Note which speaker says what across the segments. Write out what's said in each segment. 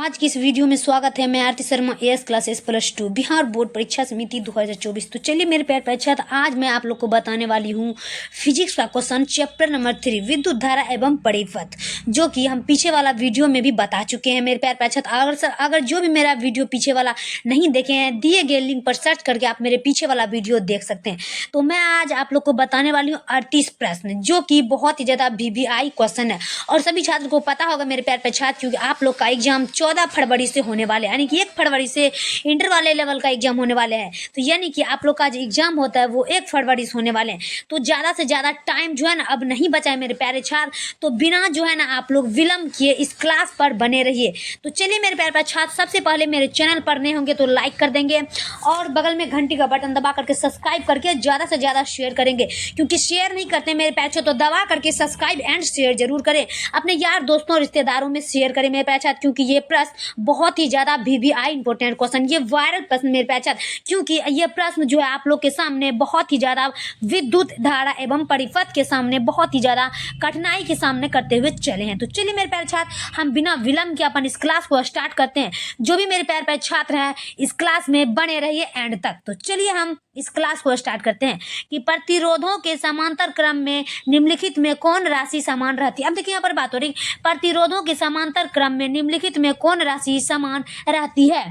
Speaker 1: आज की इस वीडियो में स्वागत है। मैं Aarti Sharma, AS classes +2 Bihar board परीक्षा समिति 2024। तो चलिए मेरे प्यारे परीक्षार्थी, आज मैं आप लोग को बताने वाली हूँ फिजिक्स का क्वेश्चन चैप्टर नंबर 3 विद्युत धारा एवं परिपथ, जो कि हम पीछे वाला वीडियो में भी बता चुके हैं। मेरे प्यारे परीक्षार्थी, अगर जो भी मेरा वीडियो पीछे वाला नहीं देखे हैं, दिए गए लिंक पर सर्च करके आप मेरे पीछे वाला वीडियो देख सकते हैं। तो मैं आज आप लोग को बताने वाली हूँ 38 प्रश्न, जो कि बहुत ही ज्यादा VVI क्वेश्चन है और सभी छात्र को पता होगा मेरे प्यारे परीक्षार्थी, क्योंकि आप लोग का एग्जाम 14 फरवरी से होने वाले हैं, यानी कि 1 फरवरी से इंटर वाले लेवल का एग्जाम होने वाले हैं। तो यानी कि आप लोग का जो एग्जाम होता है वो 1 फरवरी से होने वाले हैं। तो ज़्यादा से ज़्यादा टाइम जो है ना अब नहीं बचा है मेरे प्यारे छात्र। तो बिना जो है ना आप लोग विलम्ब किए इस क्लास पर बने रहिए। तो चलिए मेरे प्यारे छात्र, सबसे पहले मेरे चैनल पर नए होंगे तो लाइक कर देंगे और बगल में घंटी का बटन दबा करके सब्सक्राइब करके ज़्यादा से ज़्यादा शेयर करेंगे, क्योंकि शेयर नहीं करते मेरे प्यारे छात्र, तो दबा करके सब्सक्राइब एंड शेयर जरूर करें। अपने यार दोस्तों और रिश्तेदारों में शेयर करें मेरे प्यारे छात्र, क्योंकि ये प्रश्न बहुत ही ज्यादा VVI इंपॉर्टेंट क्वेश्चन, ये वायरल प्रश्न मेरे प्यारे छात्र, क्योंकि ये प्रश्न जो है आप लोग के सामने बहुत ही ज्यादा विद्युत धारा एवं परिपथ के सामने बहुत ही ज्यादा कठिनाई के सामने करते हुए चले हैं। तो चलिए मेरे प्यारे छात्र, हम बिना विलंब के अपन इस क्लास को स्टार्ट करते हैं। जो भी मेरे प्यारे छात्र हैं इस क्लास में बने रहिए एंड तक। तो चलिए हम इस क्लास को स्टार्ट करते हैं कि प्रतिरोधों के समांतर क्रम में निम्नलिखित में कौन राशि समान रहती है। अब देखिए यहाँ पर बात हो रही प्रतिरोधों के समांतर क्रम में निम्नलिखित में कौन राशि समान रहती है।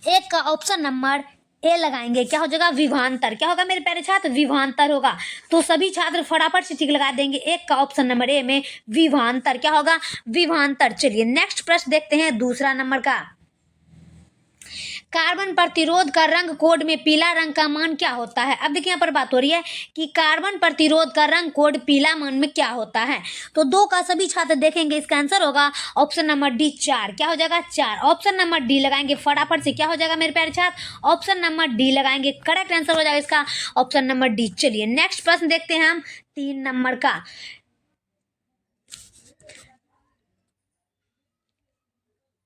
Speaker 1: एक का ऑप्शन नंबर ए लगाएंगे, क्या हो जाएगा विभवांतर। क्या होगा मेरे प्यारे छात्र, विभवांतर होगा। तो सभी छात्र फटाफट से टिक लगा देंगे, एक का ऑप्शन नंबर ए में विभवांतर। क्या होगा विभवांतर। चलिए नेक्स्ट प्रश्न देखते हैं, दूसरा नंबर का। कार्बन प्रतिरोध का रंग कोड में पीला रंग का मान क्या होता है। अब देखिए यहाँ पर बात हो रही है कि कार्बन प्रतिरोध का रंग कोड पीला मान में क्या होता है। तो 2 का सभी छात्र देखेंगे, इसका आंसर होगा ऑप्शन नंबर डी 4। क्या हो जाएगा 4। ऑप्शन नंबर डी लगाएंगे फटाफट से, क्या हो जाएगा मेरे प्यारे छात्र, ऑप्शन नंबर डी लगाएंगे, करेक्ट आंसर हो जाएगा इसका ऑप्शन नंबर डी। चलिए नेक्स्ट प्रश्न देखते हैं हम 3 नंबर का।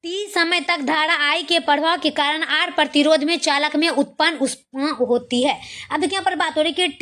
Speaker 1: T समय तक धारा I के प्रभाव के कारण R प्रतिरोध में चालक में उत्पन्न ऊष्मा होती है। अब देखिए यहाँ पर बात हो रही है कि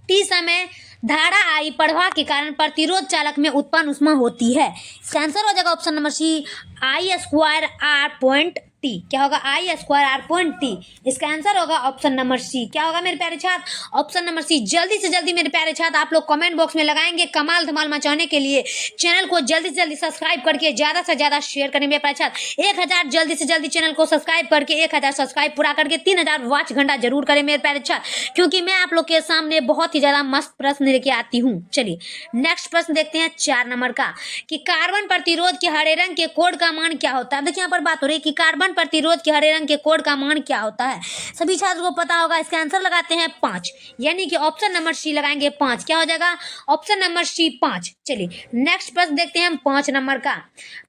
Speaker 1: T समय धारा I प्रभाव के कारण प्रतिरोध चालक में उत्पन्न ऊष्मा होती है। इसका आंसर हो जाएगा option number C, I² R T। क्या होगा I² R T। इसका आंसर होगा ऑप्शन नंबर सी। क्या होगा मेरे प्यारे छात्र, ऑप्शन नंबर सी। जल्दी से जल्दी मेरे प्यारे छात्र आप लोग कमेंट बॉक्स में लगाएंगे कमाल धमाल मचाने के लिए। चैनल को जल्दी से जल्दी सब्सक्राइब करके ज्यादा से ज्यादा शेयर करें मेरे प्यारे छात्र। 1000 जल्दी से जल्दी चैनल को सब्सक्राइब करके 1000 सब्सक्राइब पूरा करके 3000 वॉच घंटा जरूर करें मेरे प्यारे छात्र, क्योंकि मैं आप लोग के सामने बहुत ही ज्यादा मस्त प्रश्न लेके आती हूँ। चलिए नेक्स्ट प्रश्न देखते हैं 4 नंबर का, कि कार्बन प्रतिरोध के हरे रंग के कोड का मान क्या होता है। देखिए यहाँ पर बात हो रही है कि कार्बन प्रतिरोध के हरे रंग के कोड का मान क्या होता है। सभी छात्रों को पता होगा, इसका आंसर लगाते हैं 5, यानी कि ऑप्शन नंबर सी लगाएंगे 5। क्या हो जाएगा ऑप्शन नंबर सी 5। चलिए नेक्स्ट प्रश्न देखते हैं हम 5 नंबर का।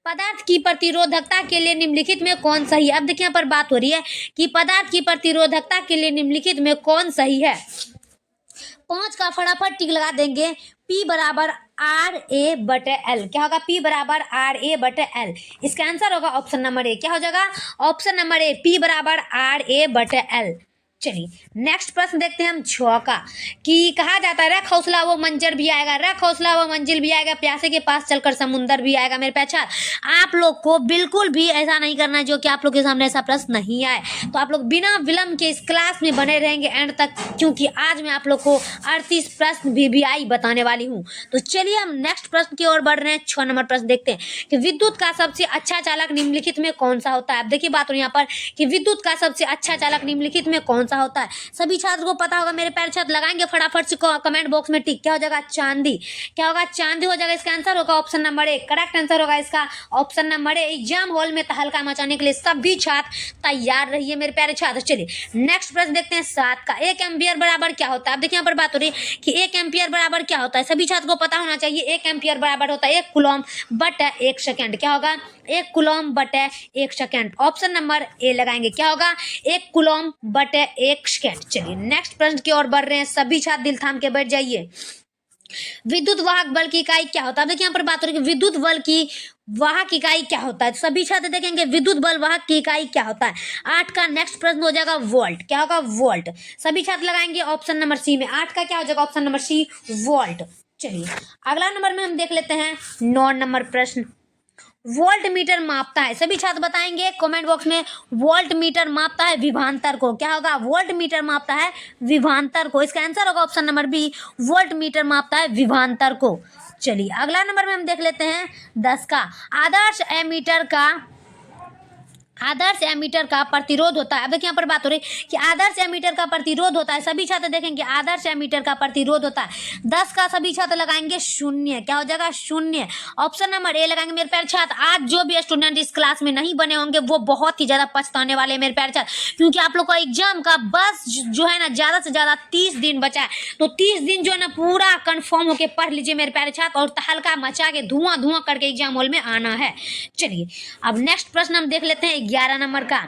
Speaker 1: पदार्थ की प्रतिरोधकता के लिए निम्नलिखित में कौन सही है। अब देखिए यहाँ पर बात हो रही है कि पदार्थ की प्रतिरोधकता के लिए निम्नलिखित में कौन सही है। 5 का फटाफट टिक लगा देंगे, P बराबर RA/L। क्या होगा P बराबर RA/L। इसका आंसर होगा ऑप्शन नंबर ए। क्या हो जाएगा ऑप्शन नंबर ए, P बराबर RA/L। चलिए नेक्स्ट प्रश्न देखते हैं हम 6 का, कि कहा जाता है रख हौसला वो मंजर भी आएगा, रख हौसला वो मंजिल भी आएगा, प्यासे के पास चलकर समुंदर भी आएगा। मेरे प्यारे आप लोग को बिल्कुल भी ऐसा नहीं करना है जो कि आप लोग के सामने ऐसा प्रश्न नहीं आए। तो आप लोग बिना विलंब के इस क्लास में बने रहेंगे एंड तक, क्योंकि आज मैं आप लोग को 38 प्रश्न VVI बताने वाली हूँ। तो चलिए हम नेक्स्ट प्रश्न की ओर बढ़ रहे हैं। 6 नंबर प्रश्न देखते हैं कि विद्युत का सबसे अच्छा चालक निम्नलिखित में कौन सा होता है। अब देखिए बात हो रही है यहाँ पर कि विद्युत का सबसे अच्छा चालक निम्नलिखित में कौन सा होता है। सभी छात्र को पता होगा मेरे प्यारे छात्र, लगाएंगे फटाफट से कमेंट बॉक्स में टिक। क्या हो जाएगा चांदी। क्या होगा चांदी हो जाएगा। इसका आंसर होगा option number A, correct answer होगा इसका option number A. Exam hall में तहलका मचाने के लिए सभी छात्र तैयार रहिए मेरे प्यारे छात्र। चलिए नेक्स्ट प्रश्न देखते हैं 7 का। 1 एम्पियर बराबर क्या होता है। अब देखिए यहाँ पर बात हो रही है कि 1 एम्पियर बराबर क्या होता है। सभी छात्र को पता होना चाहिए 1 एम्पियर बराबर होता है 1 कूलम बटा 1 सेकेंड। क्या होगा 1 कूलम बटा 1 सेकेंड। ऑप्शन नंबर ए लगाएंगे। क्या होगा 1 कूलम बटा 1 सेकेंड। चलिए नेक्स्ट प्रश्न की ओर बढ़ रहे हैं। सभी छात्र दिल थाम के बैठ जाइए। विद्युत वाहक बल की इकाई क्या होता है। देखिए यहाँ पर बात हो रही है विद्युत बल की वाहक इकाई क्या होता है। सभी छात्र देखेंगे विद्युत बल वाहक की इकाई क्या होता है। 8 का नेक्स्ट प्रश्न हो जाएगा वोल्ट। क्या होगा वोल्ट। सभी छात्र लगाएंगे ऑप्शन नंबर सी में। 8 का क्या हो जाएगा ऑप्शन नंबर सी वोल्ट। चलिए अगला नंबर में हम देख लेते हैं 9 नंबर प्रश्न। वोल्ट मीटर मापता है, सभी छात्र बताएंगे कमेंट बॉक्स में। वोल्ट मीटर मापता है विभवांतर को, क्या होगा? वोल्ट मीटर मापता है विभवांतर को। इसका आंसर होगा option number B, volt meter मापता है विभवांतर को। चलिए अगला नंबर में हम देख लेते हैं 10 का। आदर्श एमीटर का प्रतिरोध होता है। अब देखिए यहाँ पर बात हो रही है कि आदर्श एमीटर का प्रतिरोध होता है, सभी छात्र देखेंगे आदर्श एमीटर का प्रतिरोध होता है 10 का, सभी छात्र लगाएंगे 0, क्या हो जाएगा? 0। ऑप्शन नंबर ए लगाएंगे मेरे प्यारे छात्र। आज जो भी स्टूडेंट इस क्लास में नहीं बने होंगे वो बहुत ही ज्यादा पछताने वाले हैं मेरे प्यारे छात्र, क्योंकि आप लोग का एग्जाम का बस जो है ना ज्यादा से ज्यादा 30 दिन बचा है। तो 30 दिन जो है ना पूरा कंफर्म होके पढ़ लीजिए मेरे प्यारे छात्र, और हल्का मचा के धुआं धुआं करके एग्जाम हॉल में आना है। चलिए अब नेक्स्ट प्रश्न हम देख लेते हैं 11 नंबर का,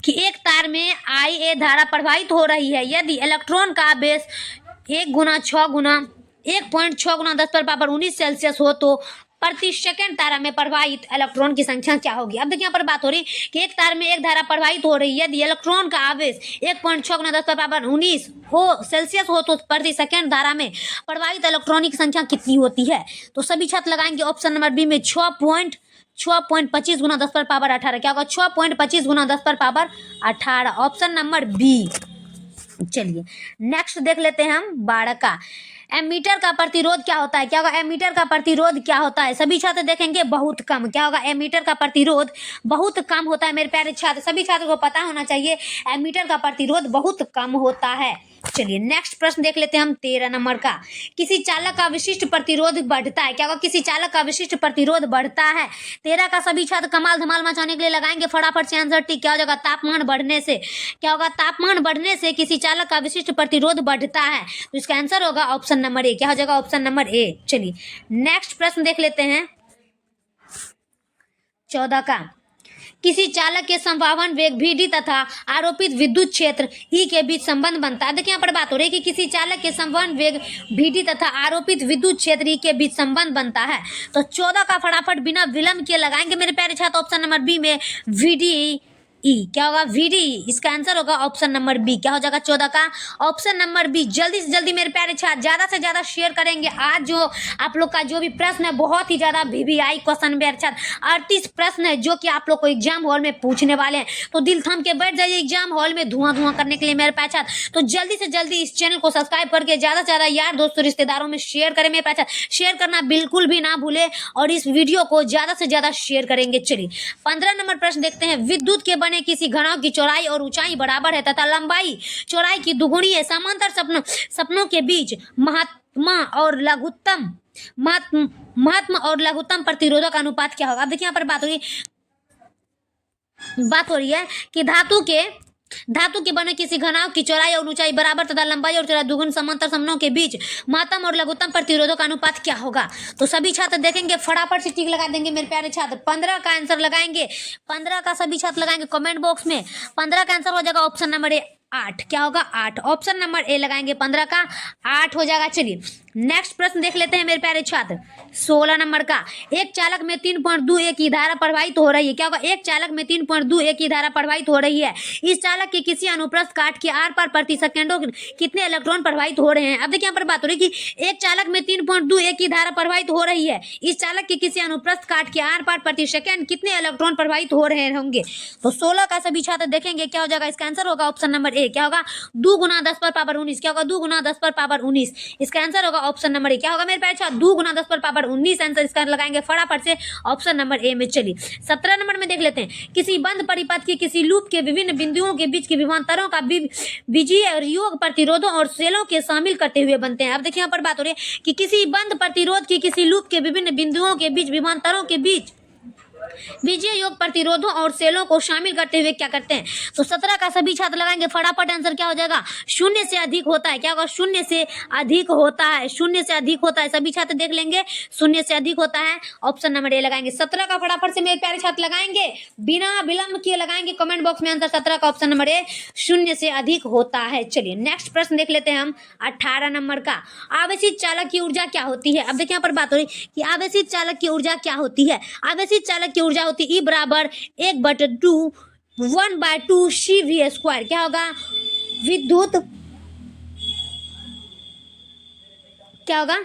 Speaker 1: कि एक तार में IA धारा प्रवाहित हो रही है। यदि इलेक्ट्रॉन का आवेश 1.6 × 10⁻19 सेल्सियस हो तो प्रति सेकंड तारा में प्रवाहित इलेक्ट्रॉन की संख्या क्या होगी? अब देखिए यहाँ पर बात हो रही है कि एक तार में एक धारा प्रवाहित हो रही है, यदि इलेक्ट्रॉन का आवेश 1.6 × 10⁻19 हो सेल्सियस हो तो प्रति सेकंड धारा में प्रवाहित इलेक्ट्रॉन की संख्या कितनी होती है? तो सभी छात्र लगाएंगे ऑप्शन नंबर बी में 6.25 × 10⁻18। क्या होगा? 6.25 × 10⁻18, ऑप्शन नंबर बी। चलिए नेक्स्ट देख लेते हैं हम 12 का। एमीटर का प्रतिरोध क्या होता है? क्या होगा? एमीटर का प्रतिरोध क्या होता है? सभी छात्र देखेंगे बहुत कम। क्या होगा? एमीटर का प्रतिरोध बहुत कम होता है मेरे प्यारे छात्र, सभी छात्रों को पता होना चाहिए एमीटर का प्रतिरोध बहुत कम होता है। चलिए नेक्स्ट प्रश्न देख लेते हैं हम 13 नंबर का। किसी चालक का विशिष्ट प्रतिरोध बढ़ता है। क्या होगा? किसी चालक का विशिष्ट प्रतिरोध बढ़ता है। 13 का सभी छात्र कमाल धमाल मचाने के लिए लगाएंगे फटाफट से आंसर टी। क्या हो जाएगा? तापमान बढ़ने से। क्या होगा? तापमान बढ़ने से किसी चालक का विशिष्ट प्रतिरोध बढ़ता है, तो इसका आंसर होगा ऑप्शन नंबर ए। क्या हो जाएगा? Option number A. चलिए नेक्स्ट प्रश्न देख लेते हैं 14 का। किसी चालक के संभावन वेग VD तथा आरोपित विद्युत क्षेत्र E के बीच संबंध बनता है। देखिए यहाँ पर बात हो रही है कि किसी चालक के संभावन वेग VD तथा आरोपित विद्युत क्षेत्र E के बीच संबंध बनता है। तो 14 का फटाफट बिना विलंब के लगाएंगे मेरे प्यारे छात्र ऑप्शन नंबर बी में VDE। क्या होगा? VDE। इसका आंसर होगा ऑप्शन नंबर बी। क्या हो जाएगा? 14 का ऑप्शन नंबर बी। जल्दी से जल्दी मेरे प्यारे छात्र ज्यादा से ज्यादा शेयर करेंगे। आज जो आप लोग का जो भी प्रश्न है बहुत ही ज्यादा VVI क्वेश्चन मेरे छात्र 38 प्रश्न है जो कि आप लोग को एग्जाम हॉल में पूछने वाले हैं, तो दिल थम के बैठ जाइए एग्जाम हॉल में धुआं धुआं करने के लिए मेरे प्यारे छात्र। तो जल्दी से जल्दी इस चैनल को सब्सक्राइब करके ज्यादा से ज्यादा यार दोस्तों रिश्तेदारों में शेयर करें मेरे प्यारे छात्र। शेयर करना बिल्कुल भी ना भूले और इस वीडियो को ज्यादा से ज्यादा शेयर करेंगे। चलिए 15 नंबर प्रश्न देखते हैं। विद्युत के बने किसी घनाभ की चौड़ाई और ऊंचाई बराबर है तथा लंबाई चौड़ाई की दुगुनी है। समांतर सपनों के बीच महत्तम और लघुत्तम प्रतिरोधक अनुपात क्या होगा? अब देखिए यहाँ पर बात हो रही है कि धातु के बने किसी घनाभ की चौड़ाई और ऊंचाई बराबर तथा लंबाई और चौड़ाई दुगुनी समांतर सपनों के बीच महत्तम और लघुत्तम प्रतिरोधक अनुपात क्या होगा? तो सभी छात्र देखेंगे फटाफट से टिक लगा देंगे मेरे प्यारे छात्र। 15 का आंसर लगाएंगे, 15 का सभी छात्र लगाएंगे कमेंट बॉक्स में। 15 का आंसर हो जाएगा ऑप्शन नंबर ए 8। क्या होगा? 8। ऑप्शन नंबर ए लगाएंगे 15 का 8 हो जाएगा। चलिए नेक्स्ट प्रश्न देख लेते हैं मेरे प्यारे छात्र 16 नंबर का। एक चालक में 3.21 की धारा प्रवाहित हो रही है। क्या होगा? एक चालक में 3.21 की धारा प्रवाहित हो रही है। इस चालक के किसी अनुप्रस्थ काट के आर पार प्रति सेकंडों कितने इलेक्ट्रॉन प्रवाहित हो रहे हैं? अब देखिए यहाँ पर बात हो रही है कि एक चालक में 3.21 की धारा प्रवाहित हो रही है। इस चालक के किसी अनुप्रस्थ काट के आर पार प्रति सेकंड कितने इलेक्ट्रॉन प्रवाहित हो रहे होंगे? तो 16 का सभी छात्र देखेंगे क्या हो जाएगा? इसका आंसर होगा ऑप्शन नंबर ए। क्या होगा? 2 × 10⁻19। क्या होगा? 2 × 10⁻19। इसका आंसर होगा ऑप्शन नंबर ए। क्या होगा मेरे प्यारे छात्र? 2 × 10⁻19 आंसर इसका लगाएंगे फटाफट से ऑप्शन नंबर ए में। चलिए 17 नंबर में देख लेते हैं। किसी बंद परिपथ के किसी लूप के विभिन्न बिंदुओं के बीच के विभवांतरों का बीजीय और योग प्रतिरोधों और सेलों के शामिल करते हुए बनते हैं। अब देखिए यहाँ पर बात हो रही है कि किसी बंद प्रतिरोध की किसी लूप के विभिन्न बिंदुओं के बीच विभवांतरों के बीच बीजीय योग प्रतिरोधों और सेलों को शामिल करते हुए क्या करते हैं? तो 17 का सभी छात्र लगाएंगे फटाफट आंसर क्या हो जाएगा? 0 से अधिक होता है। क्या होगा? 0 से अधिक होता है। 0 से अधिक होता है, सभी छात्र देख लेंगे 0 से अधिक होता है। ऑप्शन नंबर ए लगाएंगे। 17 का फटाफट से मेरे प्यारे छात्र लगाएंगे, बिना विलंब किए लगाएंगे कमेंट बॉक्स में आंसर 17 का ऑप्शन नंबर ए 0 से अधिक होता है। चलिए नेक्स्ट प्रश्न देख लेते हैं हम 18 नंबर का। आवेशित चालक की ऊर्जा क्या होती है? अब देखिए यहाँ पर बात हो रही है कि आवेशित चालक की ऊर्जा क्या होती है। आवेशित चालक की ऊर्जा होती है E बराबर 1/2 CV²। क्या होगा? विद्युत क्या होगा?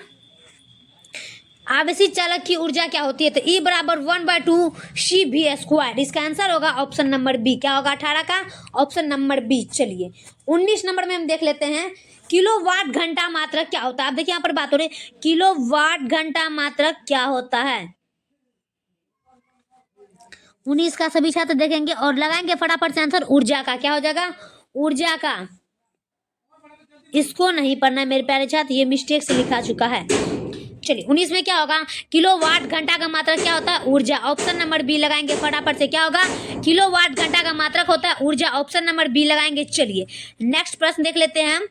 Speaker 1: आवेशित चालक की ऊर्जा क्या होती है? तो E बराबर 1/2 CV²। इसका आंसर होगा ऑप्शन नंबर बी। क्या होगा 18 का? Option number B. चलिए 19 नंबर में हम देख लेते हैं किलोवाट घंटा मात्रक क्या होता है। आप देखिए यहाँ पर बात हो रही है किलोवाट घंटा मात्रक क्या होता है। 19 का सभी छात्र देखेंगे और लगाएंगे फटाफट से आंसर। ऊर्जा का क्या हो जाएगा? ऊर्जा का। इसको नहीं पढ़ना है मेरे प्यारे छात्र, ये मिस्टेक से लिखा चुका है। चलिए 19 में क्या होगा? किलोवाट घंटा का मात्रक क्या होता है? ऊर्जा। ऑप्शन नंबर बी लगाएंगे फटाफट से। क्या होगा? किलोवाट घंटा का मात्रक होता है ऊर्जा। ऑप्शन नंबर बी लगाएंगे। चलिए नेक्स्ट प्रश्न देख लेते हैं हम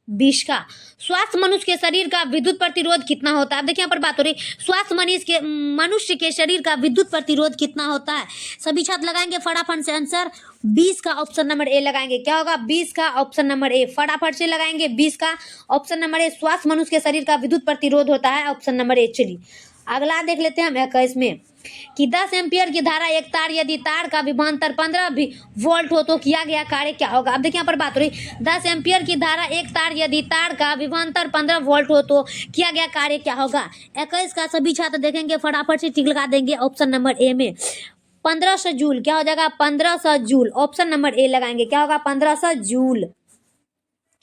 Speaker 1: 20 का। स्वास्थ्य मनुष्य के शरीर का विद्युत प्रतिरोध कितना होता है? अब देखिए यहाँ पर बात हो रही स्वास्थ्य मनुष्य के शरीर का विद्युत प्रतिरोध कितना होता है। सभी छात्र लगाएंगे फटाफट से आंसर। 20 का ऑप्शन नंबर ए लगाएंगे। क्या होगा? 20 का ऑप्शन नंबर ए फटाफट से लगाएंगे। 20 का ऑप्शन नंबर ए स्वास्थ्य मनुष्य के शरीर का विद्युत प्रतिरोध होता है ऑप्शन नंबर ए। चलिए अगला देख लेते हैं हम 21 में कि 10 एम्पियर की धारा एक तार यदि तार का विभवांतर 15 वोल्ट हो तो किया गया कार्य क्या होगा। अब देखिए यहाँ पर बात हो रही 10 एम्पियर की धारा एक तार यदि तार का विभवांतर 15 वोल्ट हो तो किया गया कार्य क्या होगा। 21 का सभी छात्र देखेंगे फटाफट से टिक लगा देंगे ऑप्शन नंबर ए में 1500 जूल। क्या हो जाएगा? 1500 जूल। ऑप्शन नंबर ए लगाएंगे। क्या होगा? 1500 जूल।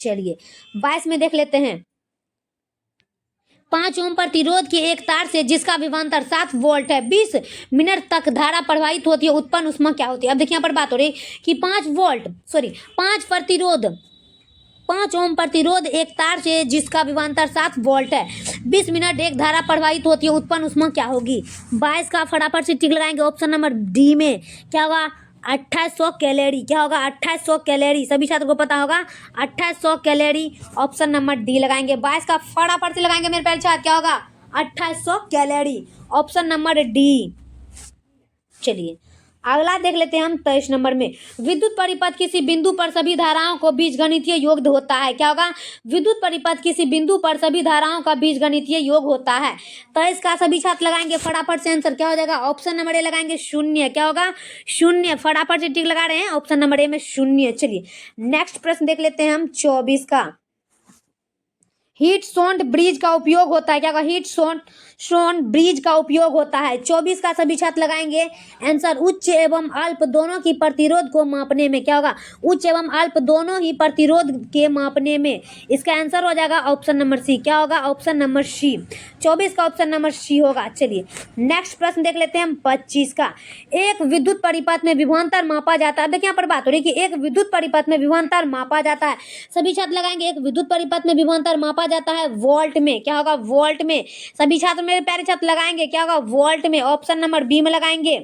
Speaker 1: चलिए 22 में देख लेते हैं 5 ओम प्रतिरोध की एक तार से जिसका विभवांतर 7 वोल्ट है 20 मिनट तक धारा प्रवाहित होती है उत्पन्न ऊष्मा क्या होती है। अब देखिए यहाँ पर बात हो रही कि 5 ओम प्रतिरोध एक तार से जिसका विभवांतर 7 वोल्ट है 20 मिनट एक धारा प्रवाहित होती है उत्पन्न ऊष्मा क्या होगी। 22 का फटाफट से टिक लगाएंगे ऑप्शन नंबर डी में। क्या होगा? 2800 कैलोरी। क्या होगा? 2800 कैलोरी। सभी छात्र को पता होगा 2800 कैलोरी। ऑप्शन नंबर डी लगाएंगे। 22 का फटाफट से लगाएंगे मेरे प्यारे छात्र। क्या होगा? 2800 कैलोरी। Option number D. चलिए अगला देख लेते हैं हम 23 नंबर में विद्युत परिपथ किसी बिंदु पर सभी धाराओं को बीजगणितीय योग होता है। क्या होगा? विद्युत परिपथ किसी बिंदु पर सभी धाराओं का बीजगणितीय योग होता है। 23 का सभी छात्र लगाएंगे फटाफट से आंसर। क्या हो जाएगा? ऑप्शन नंबर ए लगाएंगे 0। क्या होगा? 0। फटाफट से टिक लगा रहे हैं ऑप्शन नंबर ए में 0। चलिए नेक्स्ट प्रश्न देख लेते हैं हम 24 का। हीट सोंड ब्रिज का उपयोग होता है। क्या होगा? हीट सोंड ब्रिज का उपयोग होता है। 24 का सभी छात्र लगाएंगे आंसर। उच्च एवं अल्प दोनों की प्रतिरोध को मापने में। क्या होगा? उच्च एवं अल्प दोनों ही प्रतिरोध के मापने में। इसका आंसर हो जाएगा ऑप्शन नंबर सी। क्या होगा? ऑप्शन नंबर सी। 24 का ऑप्शन नंबर सी होगा। चलिए नेक्स्ट प्रश्न देख लेते हैं हम 25 का। एक विद्युत परिपथ में विभवांतर मापा जाता है। देखिए यहाँ पर बात हो रही है कि एक विद्युत परिपथ में विभवांतर मापा जाता है। सभी छात्र लगाएंगे एक विद्युत परिपथ में विभवांतर मापा जाता है वोल्ट में। क्या होगा? वोल्ट में। सभी छात्र मेरे प्यारे छात्र लगाएंगे। क्या होगा? वोल्ट में। ऑप्शन नंबर बी में लगाएंगे।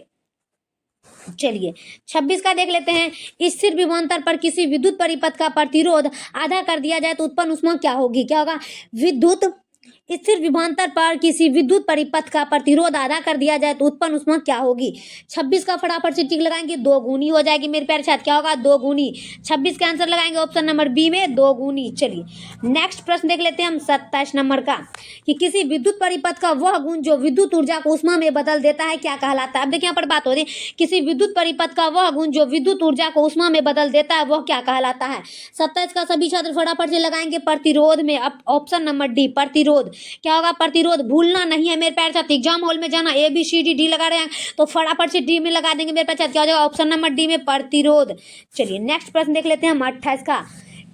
Speaker 1: चलिए 26 का देख लेते हैं स्थिर विभवांतर पर किसी विद्युत परिपथ का प्रतिरोध आधा कर दिया जाए तो उत्पन्न ऊष्मा क्या होगी। क्या होगा? विद्युत स्थिर विभवांतर पर किसी विद्युत परिपथ का प्रतिरोध आधा कर दिया जाए तो उत्पन्न ऊष्मा क्या होगी। 26 का फटाफट से टिक लगाएंगे। 2 गुनी हो जाएगी मेरे प्यारे छात्र। क्या होगा? 2 गुनी। 26 का आंसर लगाएंगे ऑप्शन नंबर बी में 2 गुनी। चलिए नेक्स्ट प्रश्न देख लेते हैं हम 27 नंबर का कि किसी विद्युत परिपथ का वह गुण जो विद्युत ऊर्जा को ऊष्मा में बदल देता है क्या कहलाता है। अब देखिए यहाँ पर बात हो रही है किसी विद्युत परिपथ का वह गुण जो विद्युत ऊर्जा को ऊष्मा में बदल देता है वह क्या कहलाता है। 27 का सभी छात्र फटाफट से लगाएंगे प्रतिरोध में। ऑप्शन नंबर डी प्रतिरोध। क्या होगा? प्रतिरोध। भूलना नहीं है मेरे प्यारे छात्र। एग्जाम हॉल में जाना ABCD लगा रहे हैं तो फटाफट से डी में लगा देंगे मेरे प्यारे छात्र। क्या हो जाएगा? ऑप्शन नंबर डी में प्रतिरोध। चलिए नेक्स्ट प्रश्न देख लेते हैं हम 28 का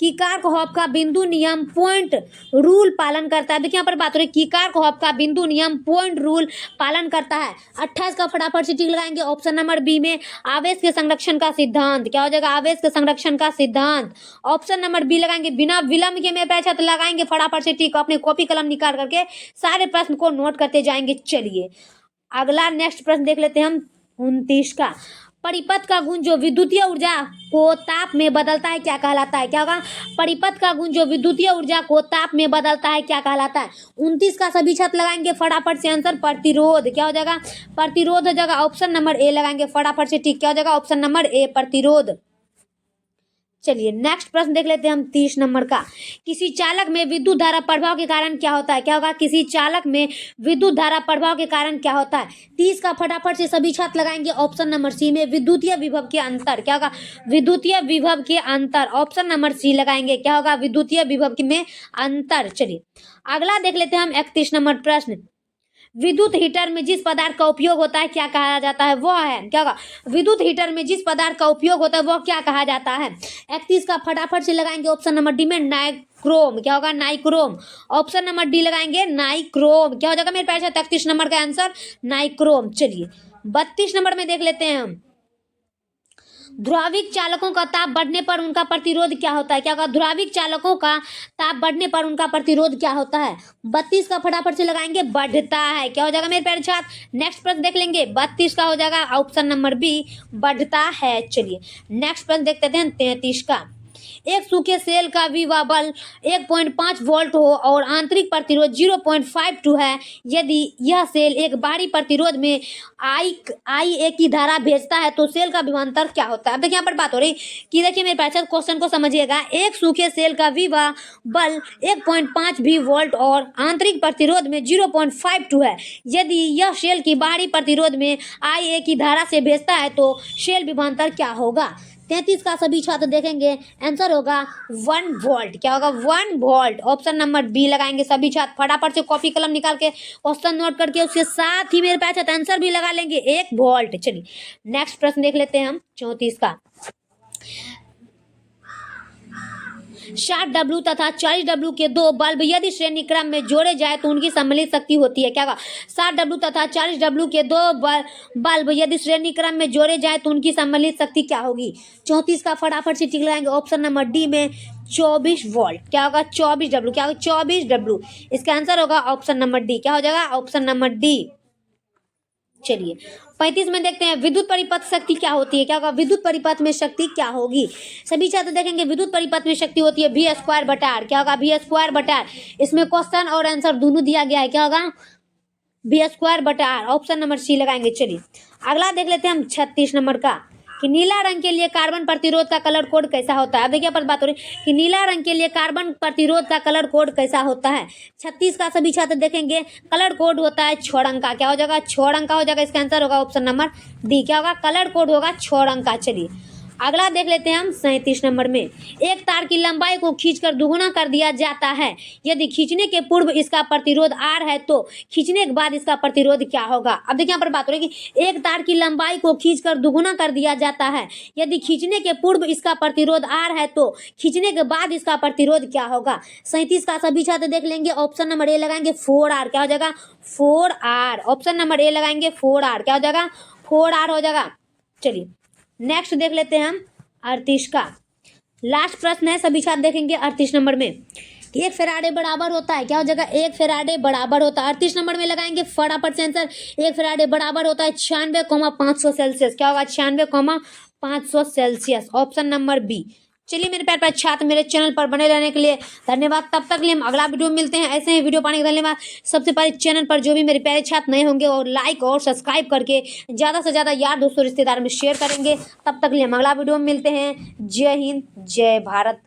Speaker 1: कि कार्क-हॉफ का बिंदु नियम पॉइंट रूल पालन करता है। देखिए यहाँ पर बात हो रही है कि कार्क-हॉफ का बिंदु नियम पॉइंट रूल पालन करता है। 28 का फटाफट से टिक लगाएंगे ऑप्शन नंबर बी में आवेश के संरक्षण का सिद्धांत। क्या हो जाएगा? आवेश के संरक्षण का सिद्धांत। ऑप्शन नंबर बी लगाएंगे। बिना विलंब के मेरे प्यारे छात्र लगाएंगे फटाफट से टिक। अपने कॉपी कलम निकाल करके सारे प्रश्न को नोट करते जाएंगे। चलिए अगला नेक्स्ट प्रश्न देख लेते हैं हम 29 का। परिपथ का गुण जो विद्युतीय ऊर्जा को ताप में बदलता है क्या कहलाता है। क्या होगा? परिपथ का गुण जो विद्युतीय ऊर्जा को ताप में बदलता है क्या कहलाता है। 29 का सभी छात्र लगाएंगे फटाफट से आंसर। प्रतिरोध। क्या हो जाएगा? प्रतिरोध हो जाएगा। ऑप्शन नंबर ए लगाएंगे फटाफट से टिक। क्या हो जाएगा? ऑप्शन नंबर ए प्रतिरोध। चलिए नेक्स्ट प्रश्न देख लेते हैं हम 30 नंबर का। किसी चालक में विद्युत धारा प्रभाव के कारण क्या होता है। क्या होगा? किसी चालक में विद्युत धारा प्रभाव के कारण क्या होता है। 30 का फटाफट से सभी छात्र लगाएंगे ऑप्शन नंबर सी में विद्युतीय विभव के अंतर। क्या होगा? विद्युतीय विभव के अंतर। ऑप्शन नंबर सी लगाएंगे। क्या होगा? विद्युतीय विभव में अंतर। चलिए अगला देख लेते हैं हम 31 नंबर प्रश्न। विद्युत हीटर में जिस पदार्थ का उपयोग होता है क्या कहा जाता है, वह है क्या होगा, विद्युत हीटर में जिस पदार्थ का उपयोग होता है वह क्या कहा जाता है। 31 का फटाफट से लगाएंगे ऑप्शन नंबर डी में नाइक्रोम, क्या होगा नाइक्रोम। ऑप्शन नंबर डी लगाएंगे नाइक्रोम, क्या हो जाएगा मेरे पास 33 नंबर का आंसर नाइक्रोम। चलिए 32 नंबर में देख लेते हैं हम, ध्रुविक चालकों का ताप बढ़ने पर उनका प्रतिरोध क्या होता है, क्या होगा, ध्रुविक चालकों का ताप बढ़ने पर उनका प्रतिरोध क्या होता है। 32 का फटाफट से लगाएंगे बढ़ता है, क्या हो जाएगा मेरे प्यारे छात्र। नेक्स्ट प्रश्न देख लेंगे, 32 का हो जाएगा ऑप्शन नंबर बी बढ़ता है। चलिए नेक्स्ट प्रश्न देखते हैं 33 का, एक सूखे सेल का विभव बल 1.5 वोल्ट हो और आंतरिक प्रतिरोध 0.52 है, यदि यह सेल एक बाहरी प्रतिरोध में आई ए की धारा भेजता है तो सेल का विभवांतर क्या होता है। अब देखिए यहाँ पर बात हो रही कि देखिए मेरे पास क्वेश्चन को समझिएगा, एक सूखे सेल का विभव बल 1.5 भी वोल्ट और आंतरिक प्रतिरोध में 0.52 है, यदि यह सेल की बाहरी प्रतिरोध में आई ए की धारा से भेजता है तो सेल विभवांतर क्या होगा। 33 का सभी छात्र देखेंगे आंसर होगा 1 वोल्ट, क्या होगा 1 वोल्ट। ऑप्शन नंबर बी लगाएंगे सभी छात्र, फटाफट से कॉपी कलम निकाल के क्वेश्चन नोट करके उसके साथ ही मेरे पास आंसर भी लगा लेंगे 1 वोल्ट। चलिए नेक्स्ट प्रश्न देख लेते हैं हम 34 का, 60W तथा 40W के दो बल्ब यदि श्रेणी क्रम में जोड़े जाए तो उनकी सम्मिलित शक्ति होती है, क्या होगा 60W तथा 40W के दो बल्ब यदि श्रेणी क्रम में जोड़े जाए तो उनकी सम्मिलित शक्ति क्या होगी। 34 का फटाफट से टिक लगाएंगे ऑप्शन नंबर डी में 24 वोल्ट, क्या होगा 24W, क्या होगा 24W। इसका आंसर होगा ऑप्शन नंबर डी, क्या हो जाएगा ऑप्शन नंबर डी। चलिए 35 में देखते हैं विद्युत परिपथ शक्ति क्या होती है, क्या होगा विद्युत परिपथ में शक्ति क्या होगी। सभी छात्र देखेंगे विद्युत परिपथ में शक्ति होती है V² क्या होगा V²। इसमें क्वेश्चन और आंसर दोनों दिया गया है, क्या होगा V²। ऑप्शन नंबर सी लगाएंगे। चलिए अगला देख लेते हैं हम 36 नंबर का, कि नीला रंग के लिए कार्बन प्रतिरोध का कलर कोड कैसा होता है। अब देखिए पर बात हो रही कि नीला रंग के लिए कार्बन प्रतिरोध का कलर कोड कैसा होता है। 36 का सभी छात्र देखेंगे कलर कोड होता है 6 अंक का, क्या हो जाएगा 6 अंक का हो जाएगा। इसका आंसर होगा ऑप्शन नंबर डी, क्या होगा कलर कोड होगा 6 अंक का। चलिए अगला देख लेते हैं हम 37 नंबर में, एक तार की लंबाई को खींचकर दुगुना कर दिया जाता है, यदि खींचने के पूर्व इसका प्रतिरोध R है तो खींचने के बाद इसका प्रतिरोध क्या होगा। अब देखिए यहाँ पर बात हो रही है कि एक तार की लंबाई को खींचकर दुगुना कर दिया जाता है, यदि खींचने के पूर्व इसका प्रतिरोध R है तो खींचने के बाद इसका प्रतिरोध क्या होगा। 37 का सभी छात्र देख लेंगे ऑप्शन नंबर ए लगाएंगे 4R, क्या हो जाएगा 4R। ऑप्शन नंबर ए लगाएंगे 4R, क्या हो जाएगा 4R हो जाएगा। चलिए नेक्स्ट देख लेते हैं हम 38 का, लास्ट प्रश्न है, सभी छात्र देखेंगे 38 नंबर में, 1 फैराडे बराबर होता है, क्या हो जाएगा 1 फैराडे बराबर होता है। 38 नंबर में लगाएंगे फटाफट से आंसर, 1 फैराडे बराबर होता है 96,500 सेल्सियस, क्या होगा 96,500 सेल्सियस। Option number B. चलिए मेरे प्यारे प्यारे छात्र मेरे चैनल पर बने रहने के लिए धन्यवाद। तब तक के लिए हम अगला वीडियो में मिलते हैं, ऐसे ही वीडियो पाने के धन्यवाद। सबसे पहले चैनल पर जो भी मेरे प्यारे छात्र नए होंगे और लाइक और सब्सक्राइब करके ज़्यादा से ज़्यादा यार दोस्तों रिश्तेदार में शेयर करेंगे। तब तक के लिए हम अगला वीडियो में मिलते हैं। जय हिंद जय भारत।